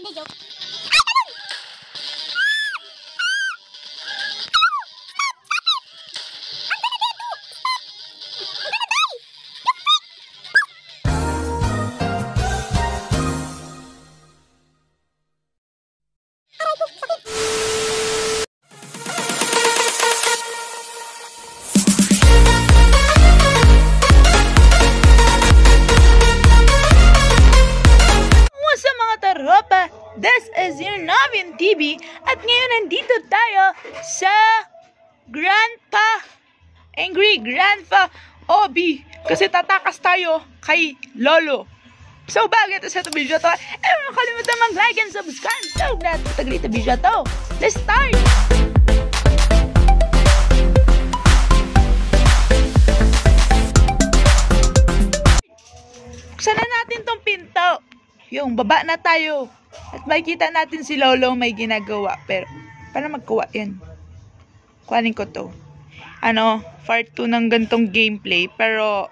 Hindi, joke. This is your Navin TV at ngayon nandito tayo sa Angry Grandpa Obi kasi tatakas tayo kay Lolo. So bago ito sa video to, huwag kalimutan mag-like and subscribe so that tagali ito video to. Let's start! Buksan na natin tong pinto. Yung baba na tayo. At makikita natin si Lolo may ginagawa. Pero, paano magkuha yan? Kuhanin ko to. Part 2 ng gantong gameplay. Pero,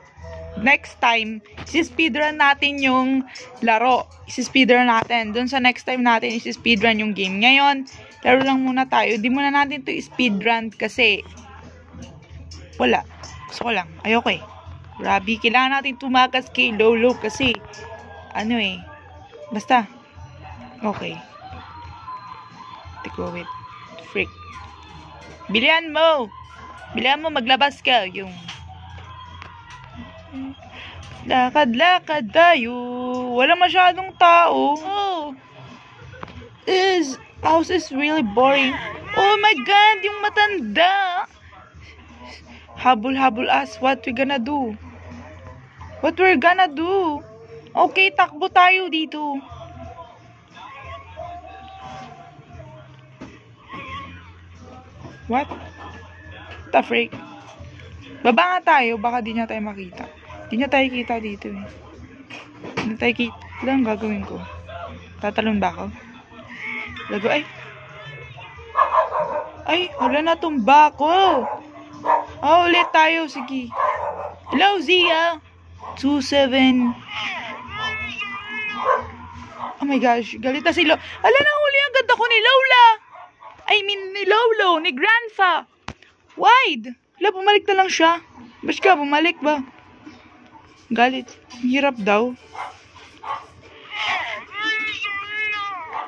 next time, isi-speedrun natin yung laro. Isi-speedrun natin. Doon sa next time natin, isi-speedrun yung game. Ngayon, laro lang muna tayo. Di muna natin to speedrun kasi wala. Gusto ko lang. Ayoko eh. Grabe, kailangan natin tumakas kay Lolo kasi basta. Okay. Tiko, wait. Freak. Bilihan mo! Bilihan mo, maglabas ka. Yung lakad-lakad tayo. Wala masyadong tao. Oh. This house is really boring. Oh my God, yung matanda. Habol-habol us. What we gonna do? What we're gonna do? Okay, takbo tayo dito. What? The freak? Baba nga tayo, baka di niya tayo makita. Di niya tayo kita dito eh. Di tayo kita. Wala ang gagawin ko. Tatalon ba ako? Lago ay. Ay, wala na tumba ko. Oh, ulit tayo. Sige. Hello, Zia. 27. Oh my gosh, galit na si Lola. Ala, nahuli agad ako ni Lola. Ni Lolo, ni Grandpa. Wide. Ala, bumalik na lang siya. Ba't ka, bumalik ba? Galit. Hirap daw.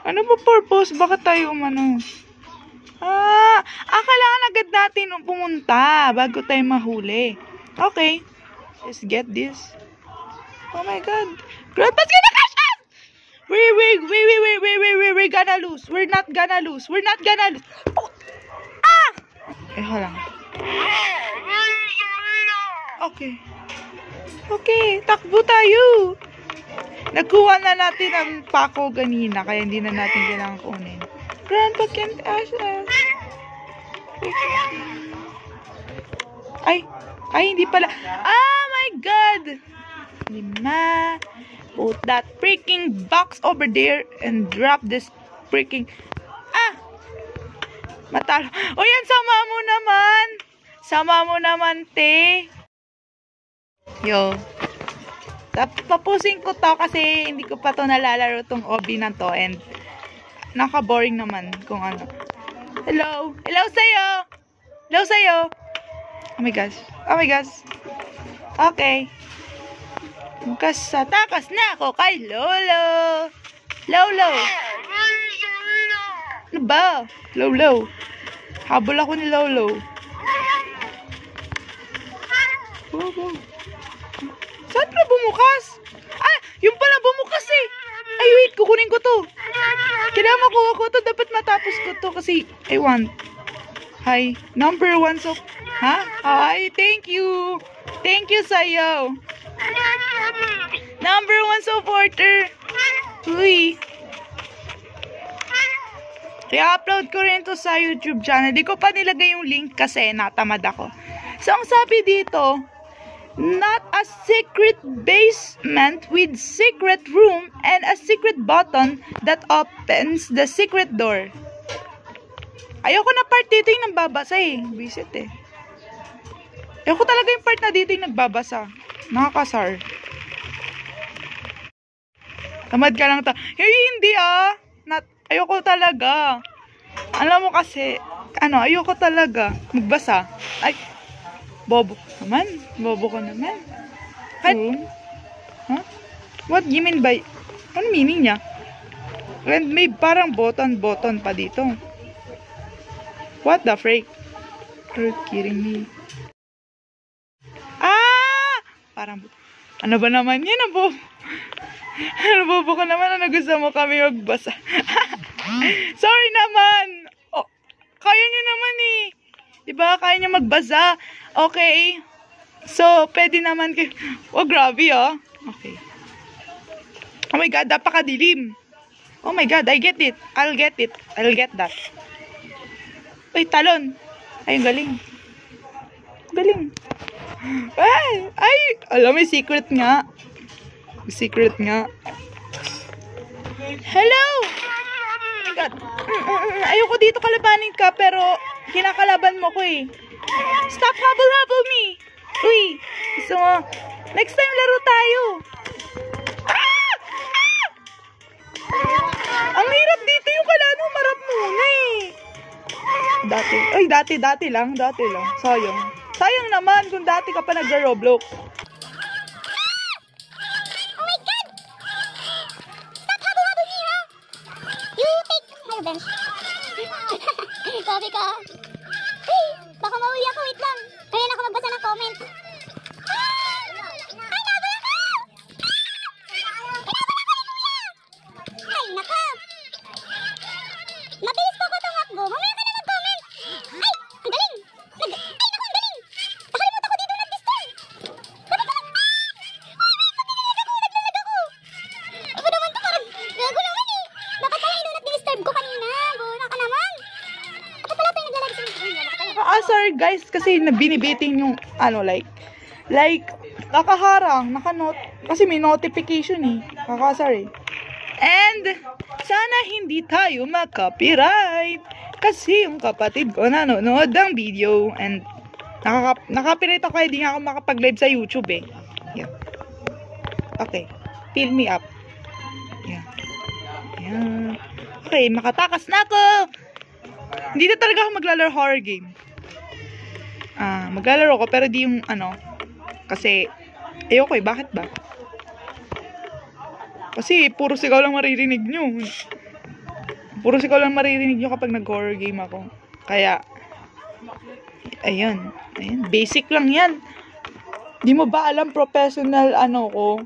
Ano ba purpose? Bakit tayo kailangan agad natin pumunta bago tayo mahuli. Okay. Let's get this. Oh my God. Grandpa's gonna catch us! We're gonna lose. We're not gonna lose. We're not gonna lose. Oh. Ah! Hala. Okay. Okay, takbo tayo. Nagkuha na natin ang pako ganina, kaya hindi na natin kailangan kunin. Grandpa can't ask us. Ay, hindi pala. Oh my God! Lima. Put that freaking box over there and drop this freaking... Matalo. O yan, sama mo naman. Sama mo naman, te. Yo. Tapusin ko to kasi hindi ko pa to nalalaro tong Obi na to and naka-boring naman kung ano. Hello. Hello sa'yo. Hello sa'yo. Oh my gosh. Oh my gosh. Okay. Takas na ako kay Lolo. Lolo. Ano ba? Lolo. Habol ako ni Lolo. Saan pala bumukas? Yung pala bumukas eh. Ay, wait. Kukunin ko to. Kailangan makuha ko to. Dapat matapos ko to kasi I want. Hi. Number 1 so... Ha? Hi. Thank you. Thank you sa'yo. Number 1 supporter. Uy. I-upload ko rin to sa YouTube channel. Di ko pa nilagay yung link kasi natamad ako. So, ang sabi dito, not a secret basement with secret room and a secret button that opens the secret door. Ayoko na part dito yung nagbabasa eh. Visit eh. Ayoko talaga yung part na dito yung nagbabasa. Nakakasar. Tamad ka lang ta. Hey, hindi Ayoko talaga. Alam mo kasi, ayoko talaga magbasa. Ay, bobo naman. Bobo ko naman. Huh? What do you mean by, ano meaning niya? And may parang button pa dito. What the freak? Are you kidding me? Parang, ano ba naman yan? Bobo ko naman. Gusto mo kami magbasa? Sorry naman. Oh, kaya niyo naman eh. Diba? Kaya niyo magbasa. Okay. So, pwede naman kayo. Oh, grabe ah. Okay. Oh my God, napakadilim. Oh my God, I get it. I'll get it. I'll get that. Uy, talon. Ay, galing. Galing. Ay, alam mo, secret nga. Secret nga. Hello! Oh my God. Ayoko dito kalabanin ka, pero kinakalaban mo ko eh. Stop habol me. Uy, gusto mo? Next time laro tayo. Ang hirap dito yung kalano, marap muna eh. Dati lang. Sayang naman kung dati ka pa nag-Roblox. Oh my God! Stop habol me, ha? You take my bench. Sabi ka. Hey, baka mauwi ako, wait lang. Ngayon ako magbasa ng comment. Ay, naka! Mabilis pa ako tumakbo. Mamaya ka na mag-comment. Ay, ang galing! Ay, naku, ang galing! Nakalimutan ko dito nag-disturb. Naglalag ako. Ako naman to, parang gago naman eh. Dapat pala inunat disturb ko kanina. Buna ka naman. Dapat pala tayo naglalag sa mga. Sorry guys, kasi binibiting yung, like, nakaharang, kasi may notification eh. Sorry. And, sana hindi tayo makapiright. Kasi yung kapatid ko nanonood ng video. And, nakapiright ako kaya di nga ako makapag-live sa YouTube eh. Yeah. Okay. Fill me up. Yeah. Yeah. Okay, makatakas na ako. Hindi na talaga ako maglalaro horror game. Maglalaro ko pero di yung kasi ayoko eh. Bakit ba? Kasi puro sigaw lang maririnig nyo. Kapag nag-horror game ako. Kaya, ayun. Basic lang yan. Di mo ba alam professional ko?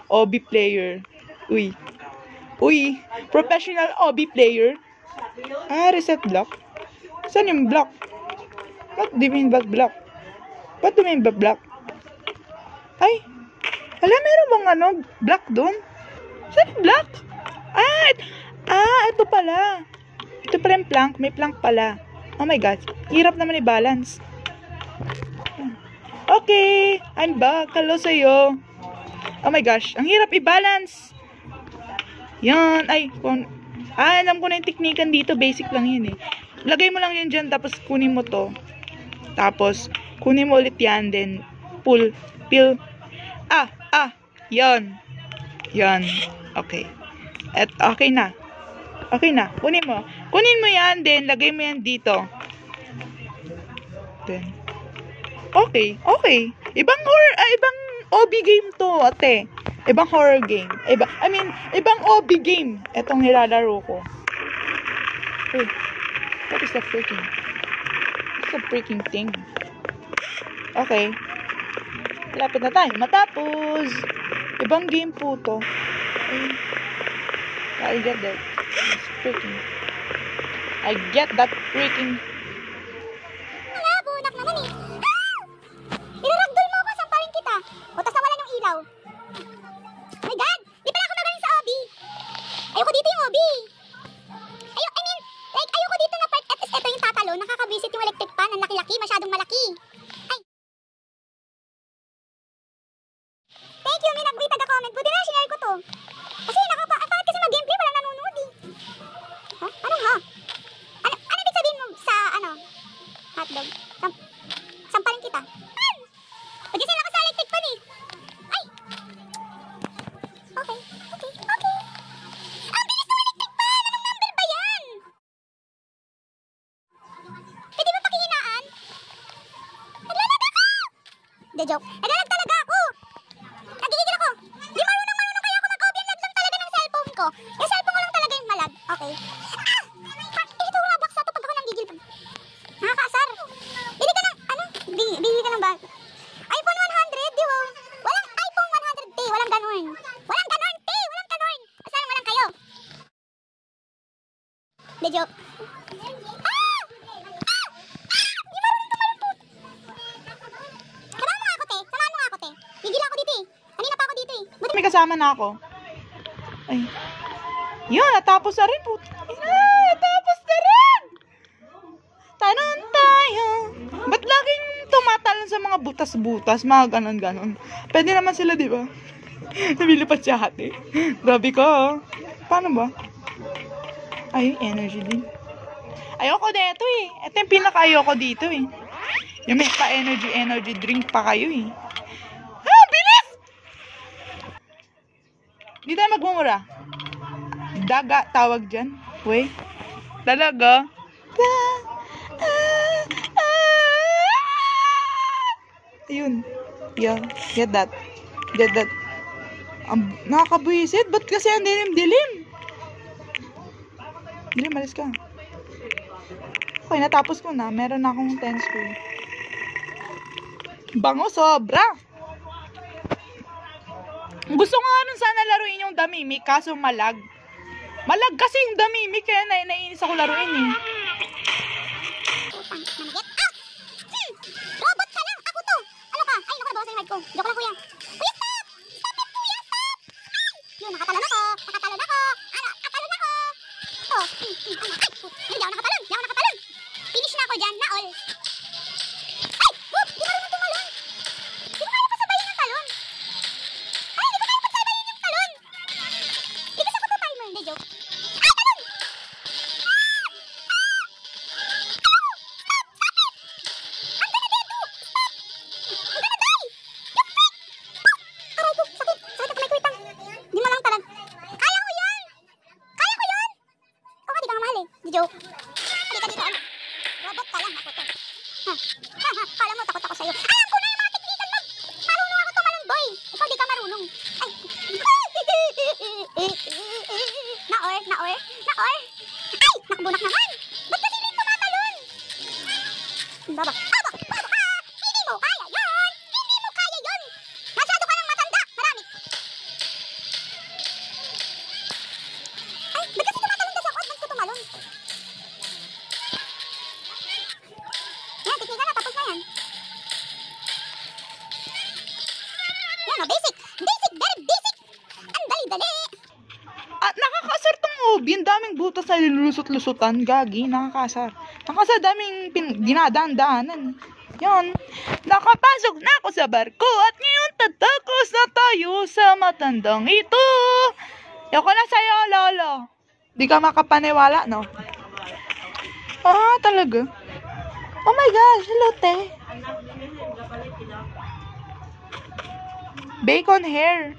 OB player. Uy. Professional OB player. Reset block. Saan yung block? What do you mean by block? What do you mean by block? Ay. Meron bang block doon? Saan yung block? Ito pala. Ito pala yung plank. May plank pala. Oh my God. Hirap naman i-balance. Okay. I'm back. Hello sa'yo. Oh my gosh. Ang hirap i-balance. Yan. Alam ko na yung teknikan dito. Basic lang yun eh. Lagay mo lang yun dyan. Tapos kunin mo to. Tapos kunin mo ulit yan. Then pull. Peel. Yan. Yan. Okay. Okay na. Kunin mo yan. Then, lagay mo yan dito. Then. Okay. Ibang OB game to, ate. Ibang horror game. Ibang OB game. Etong nilalaro ko. Hey. What is the freaking thing? Okay. Lapit na tayo matapos. Ibang game po to. I get that. I get that freaking. Bunak naman eh. Iraragdol mo ako, sampalin kita. Butas na wala ng ilaw. Oh my God! Di pala ako magaling sa OB. Ayoko dito yung OB. Ayoko dito na part. Ito yung tatalo. Nakakabisit yung electric pan. Ang laki-laki. Masyadong malaki. Ay. Thank you, may nag-read taga-comment. Buti na, sinare ko to. Kasi bakit kasi mag-gameplay wala nanonood eh. Anong ha? Ano ibig sabihin mo sa hotdog? Sampalin kita. Pagisin ako sa electric pan eh. Ay. Okay. Ang bilis ng electric pan! Anong Hindi, joke. Nagalag talaga ako. Nagigigil ako. Di marunong kaya ako mag-open lag lang talaga ng cellphone ko. Yung cellphone ko lang talaga yung malag. Okay. Ito, Robux na to pag ako nanggigil. Nakakaasar. Bili ka ng, ano? Bili ka ng bag. iPhone 100, di ba? Walang iPhone 100T. Walang ganun. Walang ganun, T. Walang ganun. Asan walang kayo? Hindi, joke. Di marunong tumalon. Samahan mo nga ako, te. Samahan mo nga ako, te. Gigil ako dito eh. Kanina pa ako dito eh. Buti May kasama na ako. Ay. Yun, natapos na rin po. Natapos na rin! Tanon tayo. Ba't laging tumatalon sa mga butas-butas, mga ganon-ganon? Pwede naman sila, di ba? Nabilipat siya hati. Grabe ka, ah. Paano ba? Ay, energy din. Ayoko dito eh. Ito yung pinaka-ayoko dito eh. Yung may pa-energy drink pa kayo eh. Ah, bilis! Di tayo magmumura. Daga, tawag dyan. Wait. Talaga? Ayun. Yeah, get that. Get that. Nakakabuisit. Ba't kasi ang dilim-dilim? Dilim, malis ka. Okay, natapos ko na. Meron na akong 10 screw. Bango, sobra. Gusto ko nga nun sana laruin yung Damimik, kaso malag. Malag kasi yung Damimik, kaya naiinis ako laruin eh. Robot ka lang! Ako to! Ano ka? Ay, naku, nabawas yung mic ko. Joke lang, kuya. Kuya, stop! Stop it, kuya! Stop! Ay! Yun, nakatalon ako! Nakatalon ako! Ano? Nakatalon ako! Ito. Ano? Ay! Hindi ako nakatalon! Hindi ako nakatalon! Finish na ako dyan. Na all. Ay! Whoop! Di marunong tumalon! Di ko kaya pasabayin yung talon! Ay! Di ko kaya pasabayin yung talon! Di kasi ako to timer. Hindi, joke. Ay! Talon! Joke. Halika dito, ano? Robot ka lang, ako to. Kala mo, takot ako sa'yo. Alam ko na yung mga teknikan mo! Marunong ako tumalon, boy! Ikaw di ka marunong. Ay! Naor! Ay! Nakabunak naman! Ba't kasi hindi tumatalon? Baba! Hindi mo kaya yun! Hindi mo kaya yun! Masyado ka ng matanda! Marami! Ay! Ba't kasi tumatalon kasi ako at ba't ko tumalon? Yan, teknika na, tapos na yan. Yan o, basic! Basic, very basic! Ang dali-dali! At nakakasar tong OB. Ang daming butas na nilulusot-lusutan. Gagi, nakakasar. Nakakasar, daming dinadaan-daanan. Yan. Nakapasok na ako sa barko at ngayon tatakos na tayo sa matandang ito. Yoko na sa'yo, lolo. Di ka makapaniwala, no? Ah, talaga? Oh my gosh, hello, te. Bacon hair.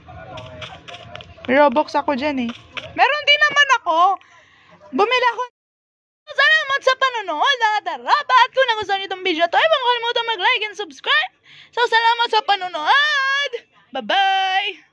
May Robux ako dyan eh. Meron din naman ako. Bumili ako. Salamat sa panonood, mga tarapa. At kung nagustuhan niyo itong video to, huwag kalimutan mag-like and subscribe. So, salamat sa panonood. Bye-bye.